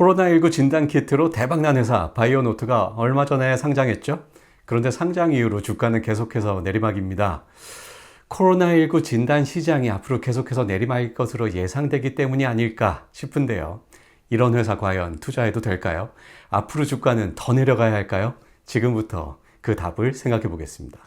코로나19 진단 키트로 대박난 회사 바이오노트가 얼마 전에 상장했죠. 그런데 상장 이후로 주가는 계속해서 내리막입니다. 코로나19 진단 시장이 앞으로 계속해서 내리막일 것으로 예상되기 때문이 아닐까 싶은데요. 이런 회사 과연 투자해도 될까요? 앞으로 주가는 더 내려가야 할까요? 지금부터 그 답을 생각해 보겠습니다.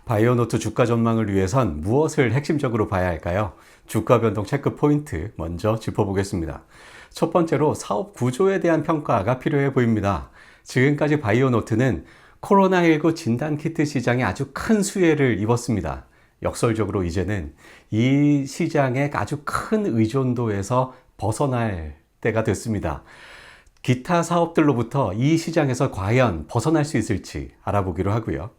바이오노트 주가 전망을 위해선 무엇을 핵심적으로 봐야 할까요? 주가 변동 체크 포인트 먼저 짚어보겠습니다. 첫 번째로 사업 구조에 대한 평가가 필요해 보입니다. 지금까지 바이오노트는 코로나19 진단 키트 시장에 아주 큰 수혜를 입었습니다. 역설적으로 이제는 이 시장의 아주 큰 의존도에서 벗어날 때가 됐습니다. 기타 사업들로부터 이 시장에서 과연 벗어날 수 있을지 알아보기로 하고요.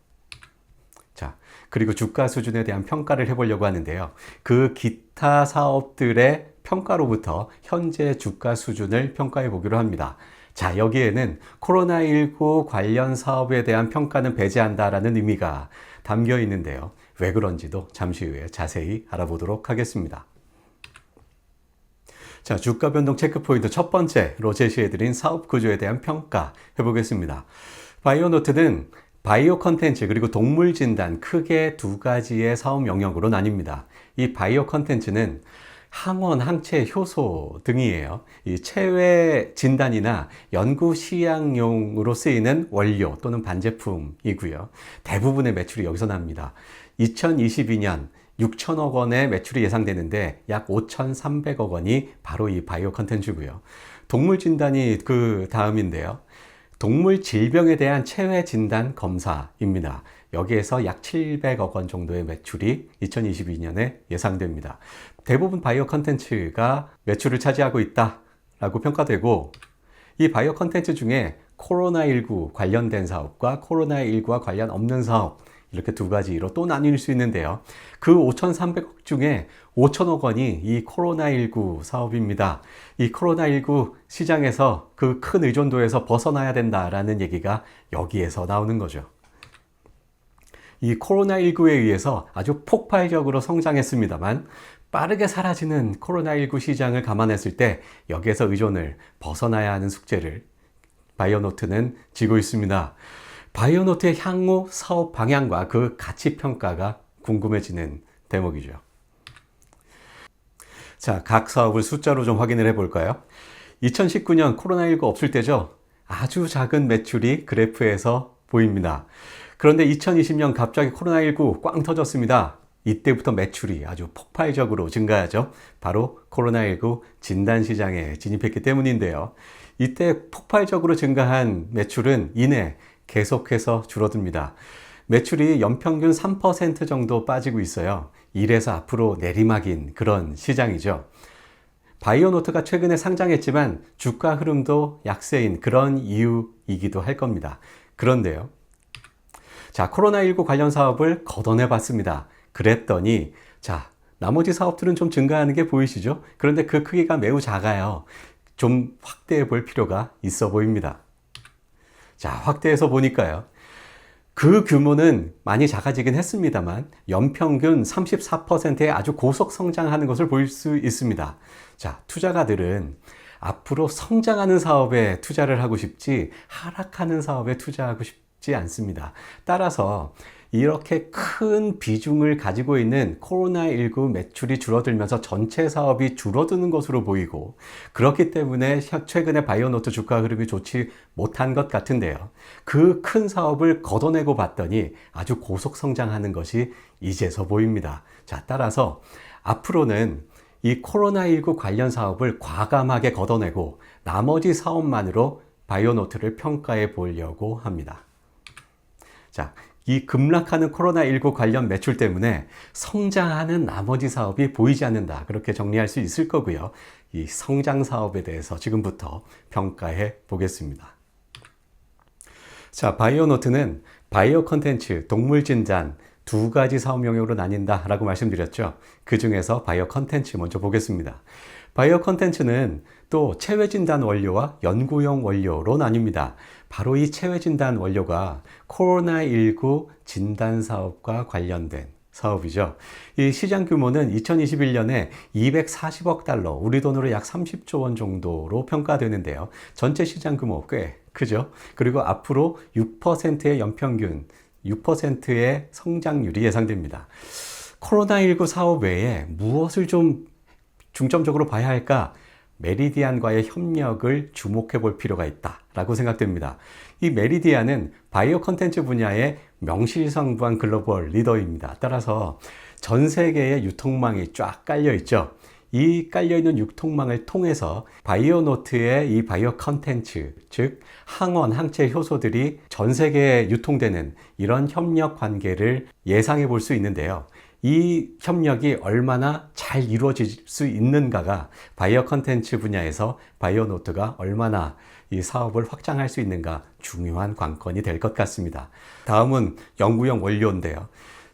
자, 그리고 주가 수준에 대한 평가를 해보려고 하는데요. 그 기타 사업들의 평가로부터 현재 주가 수준을 평가해 보기로 합니다. 자, 여기에는 코로나19 관련 사업에 대한 평가는 배제한다라는 의미가 담겨 있는데요. 왜 그런지도 잠시 후에 자세히 알아보도록 하겠습니다. 자, 주가 변동 체크 포인트 첫 번째로 제시해드린 사업 구조에 대한 평가 해보겠습니다. 바이오노트는 바이오 컨텐츠 그리고 동물 진단 크게 두 가지의 사업 영역으로 나뉩니다. 이 바이오 컨텐츠는 항원, 항체, 효소 등이에요. 이 체외 진단이나 연구 시약용으로 쓰이는 원료 또는 반제품이고요. 대부분의 매출이 여기서 납니다. 2022년 6천억 원의 매출이 예상되는데 약 5,300억 원이 바로 이 바이오 컨텐츠고요. 동물 진단이 그 다음인데요. 동물 질병에 대한 체외 진단 검사입니다. 여기에서 약 700억 원 정도의 매출이 2022년에 예상됩니다. 대부분 바이오 컨텐츠가 매출을 차지하고 있다라고 평가되고, 이 바이오 컨텐츠 중에 코로나19 관련된 사업과 코로나19와 관련 없는 사업, 이렇게 두 가지로 또 나뉠 수 있는데요. 그 5,300억 중에 5천억 원이 이 코로나19 사업입니다. 이 코로나19 시장에서 그 큰 의존도에서 벗어나야 된다라는 얘기가 여기에서 나오는 거죠. 이 코로나19에 의해서 아주 폭발적으로 성장했습니다만 빠르게 사라지는 코로나19 시장을 감안했을 때 여기에서 의존을 벗어나야 하는 숙제를 바이오노트는 지고 있습니다. 바이오노트의 향후 사업 방향과 그 가치 평가가 궁금해지는 대목이죠. 자, 각 사업을 숫자로 좀 확인을 해볼까요? 2019년 코로나19 없을 때죠. 아주 작은 매출이 그래프에서 보입니다. 그런데 2020년 갑자기 코로나19 꽝 터졌습니다. 이때부터 매출이 아주 폭발적으로 증가하죠. 바로 코로나19 진단 시장에 진입했기 때문인데요. 이때 폭발적으로 증가한 매출은 이내 계속해서 줄어듭니다. 매출이 연평균 3% 정도 빠지고 있어요. 이래서 앞으로 내리막인 그런 시장이죠. 바이오노트가 최근에 상장했지만 주가 흐름도 약세인 그런 이유이기도 할 겁니다. 그런데요. 자, 코로나19 관련 사업을 걷어내 봤습니다. 그랬더니 자, 나머지 사업들은 좀 증가하는 게 보이시죠? 그런데 그 크기가 매우 작아요. 좀 확대해 볼 필요가 있어 보입니다. 자, 확대해서 보니까요. 그 규모는 많이 작아지긴 했습니다만 연평균 34%의 아주 고속 성장하는 것을 볼 수 있습니다. 자, 투자가들은 앞으로 성장하는 사업에 투자를 하고 싶지 하락하는 사업에 투자하고 싶지 않습니다. 따라서 이렇게 큰 비중을 가지고 있는 코로나19 매출이 줄어들면서 전체 사업이 줄어드는 것으로 보이고, 그렇기 때문에 최근에 바이오노트 주가 흐름이 좋지 못한 것 같은데요. 그 큰 사업을 걷어내고 봤더니 아주 고속 성장하는 것이 이제서 보입니다. 자, 따라서 앞으로는 이 코로나19 관련 사업을 과감하게 걷어내고 나머지 사업만으로 바이오노트를 평가해 보려고 합니다. 자, 이 급락하는 코로나19 관련 매출 때문에 성장하는 나머지 사업이 보이지 않는다. 그렇게 정리할 수 있을 거고요. 이 성장 사업에 대해서 지금부터 평가해 보겠습니다. 자, 바이오노트는 바이오 컨텐츠, 동물 진단 두 가지 사업 영역으로 나뉜다라고 말씀드렸죠. 그 중에서 바이오 컨텐츠 먼저 보겠습니다. 바이오 컨텐츠는 또 체외 진단 원료와 연구용 원료로 나뉩니다. 바로 이 체외 진단 원료가 코로나19 진단 사업과 관련된 사업이죠. 이 시장 규모는 2021년에 240억 달러, 우리 돈으로 약 30조 원 정도로 평가되는데요. 전체 시장 규모 꽤 크죠. 그리고 앞으로 6%의 연평균, 6%의 성장률이 예상됩니다. 코로나19 사업 외에 무엇을 좀 중점적으로 봐야 할까? 메리디안과의 협력을 주목해 볼 필요가 있다라고 생각됩니다. 이 메리디안은 바이오 컨텐츠 분야의 명실상부한 글로벌 리더입니다. 따라서 전 세계의 유통망이 쫙 깔려 있죠. 이 깔려있는 유통망을 통해서 바이오노트의 이 바이오 컨텐츠, 즉 항원, 항체 효소들이 전 세계에 유통되는 이런 협력 관계를 예상해 볼 수 있는데요. 이 협력이 얼마나 잘 이루어질 수 있는가가 바이오 컨텐츠 분야에서 바이오노트가 얼마나 이 사업을 확장할 수 있는가 중요한 관건이 될 것 같습니다. 다음은 연구용 원료인데요.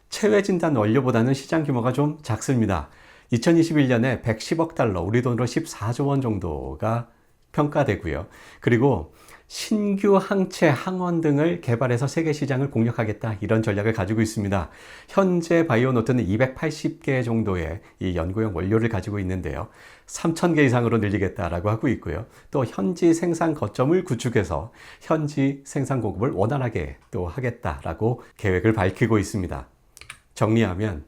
체외 진단 원료보다는 시장 규모가 좀 작습니다. 2021년에 110억 달러, 우리 돈으로 14조 원 정도가 평가되고요. 그리고 신규 항체, 항원 등을 개발해서 세계 시장을 공략하겠다, 이런 전략을 가지고 있습니다. 현재 바이오노트는 280개 정도의 이 연구용 원료를 가지고 있는데요. 3,000개 이상으로 늘리겠다라고 하고 있고요. 또 현지 생산 거점을 구축해서 현지 생산 공급을 원활하게 또 하겠다라고 계획을 밝히고 있습니다. 정리하면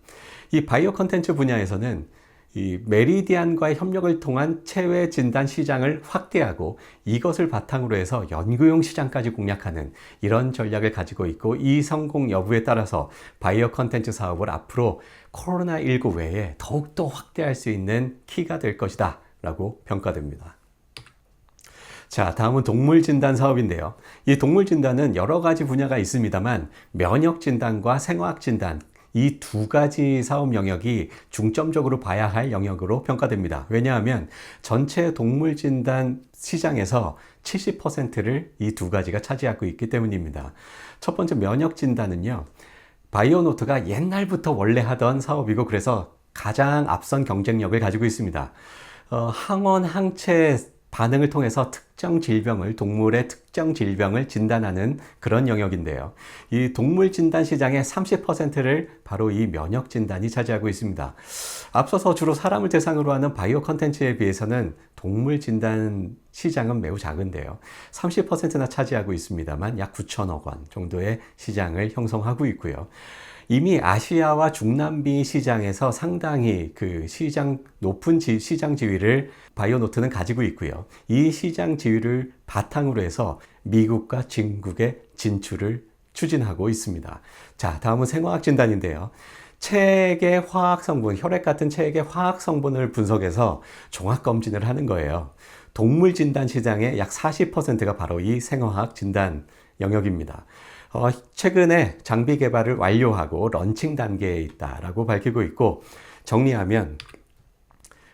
이 바이오 컨텐츠 분야에서는 이 메리디안과의 협력을 통한 체외 진단 시장을 확대하고 이것을 바탕으로 해서 연구용 시장까지 공략하는 이런 전략을 가지고 있고, 이 성공 여부에 따라서 바이오 컨텐츠 사업을 앞으로 코로나19 외에 더욱더 확대할 수 있는 키가 될 것이다 라고 평가됩니다. 자, 다음은 동물 진단 사업인데요. 이 동물 진단은 여러 가지 분야가 있습니다만 면역 진단과 생화학 진단, 이 두 가지 사업 영역이 중점적으로 봐야 할 영역으로 평가됩니다. 왜냐하면 전체 동물 진단 시장에서 70%를 이 두 가지가 차지하고 있기 때문입니다. 첫 번째 면역 진단은요, 바이오노트가 옛날부터 원래 하던 사업이고 그래서 가장 앞선 경쟁력을 가지고 있습니다. 항원, 항체 반응을 통해서 동물의 특정 질병을 진단하는 그런 영역인데요. 이 동물 진단 시장의 30%를 바로 이 면역 진단이 차지하고 있습니다. 앞서서 주로 사람을 대상으로 하는 바이오 컨텐츠에 비해서는 동물 진단 시장은 매우 작은데요. 30%나 차지하고 있습니다만 약 9천억 원 정도의 시장을 형성하고 있고요. 이미 아시아와 중남미 시장에서 상당히 그 높은 시장 지위를 바이오노트는 가지고 있고요. 이 시장 지위를 바탕으로 해서 미국과 중국의 진출을 추진하고 있습니다. 자, 다음은 생화학 진단인데요. 체액의 화학 성분, 혈액 같은 체액의 화학 성분을 분석해서 종합 검진을 하는 거예요. 동물 진단 시장의 약 40%가 바로 이 생화학 진단 영역입니다. 최근에 장비 개발을 완료하고 런칭 단계에 있다라고 밝히고 있고, 정리하면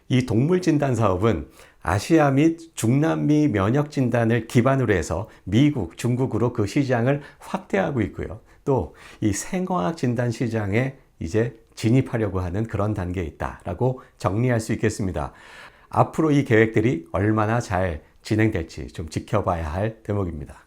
이 동물 진단 사업은 아시아 및 중남미 면역 진단을 기반으로 해서 미국, 중국으로 그 시장을 확대하고 있고요. 또 이 생화학 진단 시장에 이제 진입하려고 하는 그런 단계에 있다라고 정리할 수 있겠습니다. 앞으로 이 계획들이 얼마나 잘 진행될지 좀 지켜봐야 할 대목입니다.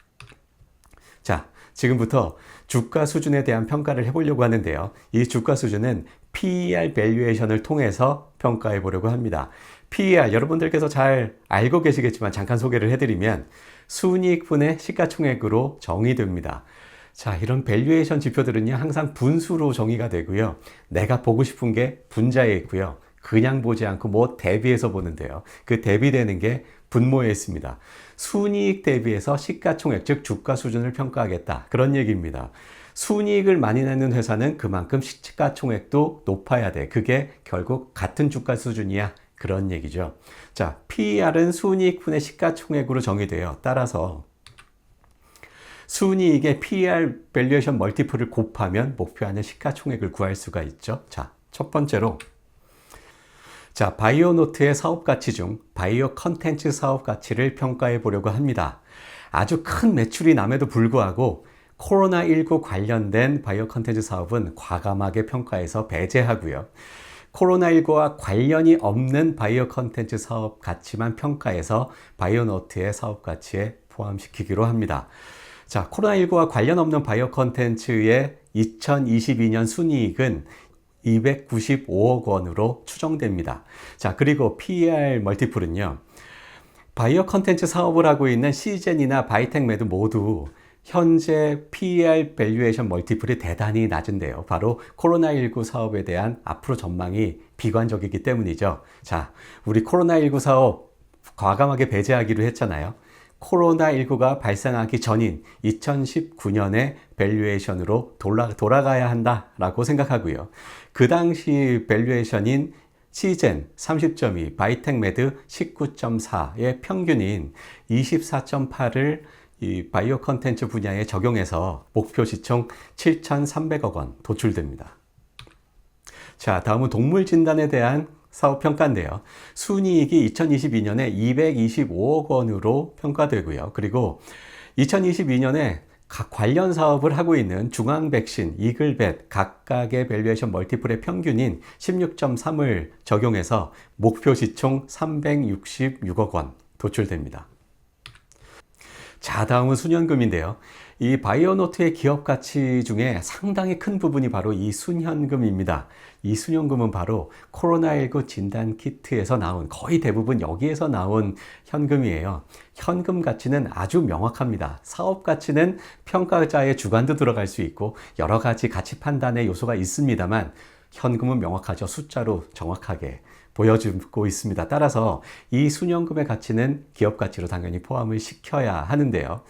자, 지금부터 주가 수준에 대한 평가를 해보려고 하는데요. 이 주가 수준은 PER 밸류에이션을 통해서 평가해 보려고 합니다. PER, 여러분들께서 잘 알고 계시겠지만 잠깐 소개를 해드리면 순이익분의 시가총액으로 정의됩니다. 자, 이런 밸류에이션 지표들은요, 항상 분수로 정의가 되고요. 내가 보고 싶은 게 분자에 있고요. 그냥 보지 않고 뭐 대비해서 보는데요. 그 대비되는 게 분모에 있습니다. 순이익 대비해서 시가총액, 즉 주가 수준을 평가하겠다, 그런 얘기입니다. 순이익을 많이 내는 회사는 그만큼 시가총액도 높아야 돼. 그게 결국 같은 주가 수준이야, 그런 얘기죠. 자, PER은 순이익분의 시가총액으로 정의돼요. 따라서 순이익의 PER 밸류에이션 멀티플을 곱하면 목표하는 시가총액을 구할 수가 있죠. 자, 첫 번째로 바이오노트의 사업 가치 중 바이오 컨텐츠 사업 가치를 평가해 보려고 합니다. 아주 큰 매출이 남에도 불구하고 코로나19 관련된 바이오 컨텐츠 사업은 과감하게 평가해서 배제하고요. 코로나19와 관련이 없는 바이오 컨텐츠 사업 가치만 평가해서 바이오노트의 사업 가치에 포함시키기로 합니다. 자, 코로나19와 관련 없는 바이오 컨텐츠의 2022년 순이익은 295억 원으로 추정됩니다. 자, 그리고 PER 멀티플은요. 바이오 컨텐츠 사업을 하고 있는 시젠이나 바이텍메드 모두 현재 PER 밸류에이션 멀티플이 대단히 낮은데요. 바로 코로나19 사업에 대한 앞으로 전망이 비관적이기 때문이죠. 자, 우리 코로나19 사업 과감하게 배제하기로 했잖아요. 코로나19가 발생하기 전인 2019년의 밸류에이션으로 돌아가야 한다라고 생각하고요. 그 당시 밸류에이션인 시젠 30.2, 바이텍메드 19.4의 평균인 24.8을 이 바이오 컨텐츠 분야에 적용해서 목표 시총 7,300억 원 도출됩니다. 자, 다음은 동물 진단에 대한 사업 평가인데요. 순이익이 2022년에 225억 원으로 평가되고요. 그리고 2022년에 각 관련 사업을 하고 있는 중앙 백신, 이글벳 각각의 밸류에이션 멀티플의 평균인 16.3을 적용해서 목표 시총 366억 원 도출됩니다. 자, 다음은 순현금인데요. 이 바이오노트의 기업 가치 중에 상당히 큰 부분이 바로 이 순현금입니다. 이 순현금은 바로 코로나19 진단 키트에서 나온, 거의 대부분 여기에서 나온 현금이에요. 현금 가치는 아주 명확합니다. 사업 가치는 평가자의 주관도 들어갈 수 있고 여러 가지 가치 판단의 요소가 있습니다만 현금은 명확하죠. 숫자로 정확하게 보여주고 있습니다. 따라서 이 순현금의 가치는 기업 가치로 당연히 포함을 시켜야 하는데요.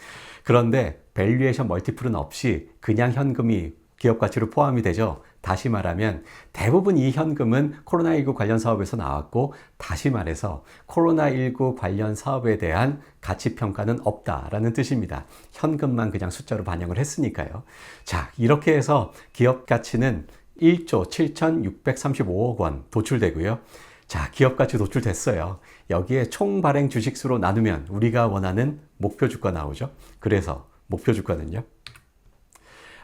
그런데 밸류에이션 멀티플은 없이 그냥 현금이 기업 가치로 포함이 되죠. 다시 말하면 대부분 이 현금은 코로나19 관련 사업에서 나왔고, 다시 말해서 코로나19 관련 사업에 대한 가치 평가는 없다라는 뜻입니다. 현금만 그냥 숫자로 반영을 했으니까요. 자, 이렇게 해서 기업 가치는 1조 7,635억 원 도출되고요. 자, 기업 가치 도출됐어요. 여기에 총 발행 주식수로 나누면 우리가 원하는 목표 주가 나오죠. 그래서 목표 주가는요,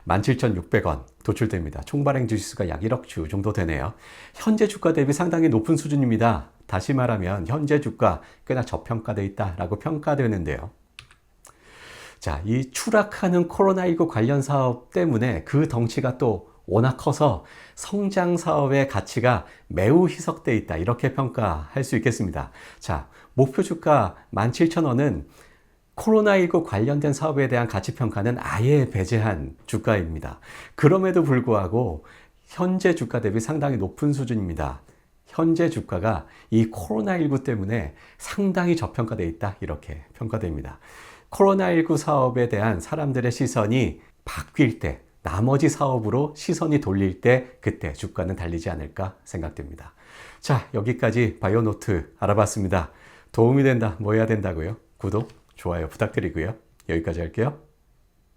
17,600원 도출됩니다. 총 발행 주식수가 약 1억 주 정도 되네요. 현재 주가 대비 상당히 높은 수준입니다. 다시 말하면 현재 주가 꽤나 저평가되어 있다라고 평가되는데요. 자, 이 추락하는 코로나19 관련 사업 때문에 그 덩치가 또 워낙 커서 성장 사업의 가치가 매우 희석되어 있다, 이렇게 평가할 수 있겠습니다. 자, 목표 주가 17,000원은 코로나19 관련된 사업에 대한 가치 평가는 아예 배제한 주가입니다. 그럼에도 불구하고 현재 주가 대비 상당히 높은 수준입니다. 현재 주가가 이 코로나19 때문에 상당히 저평가되어 있다, 이렇게 평가됩니다. 코로나19 사업에 대한 사람들의 시선이 바뀔 때, 나머지 사업으로 시선이 돌릴 때, 그때 주가는 달리지 않을까 생각됩니다. 자, 여기까지 바이오노트 알아봤습니다. 도움이 된다, 뭐 해야 된다고요? 구독, 좋아요 부탁드리고요. 여기까지 할게요.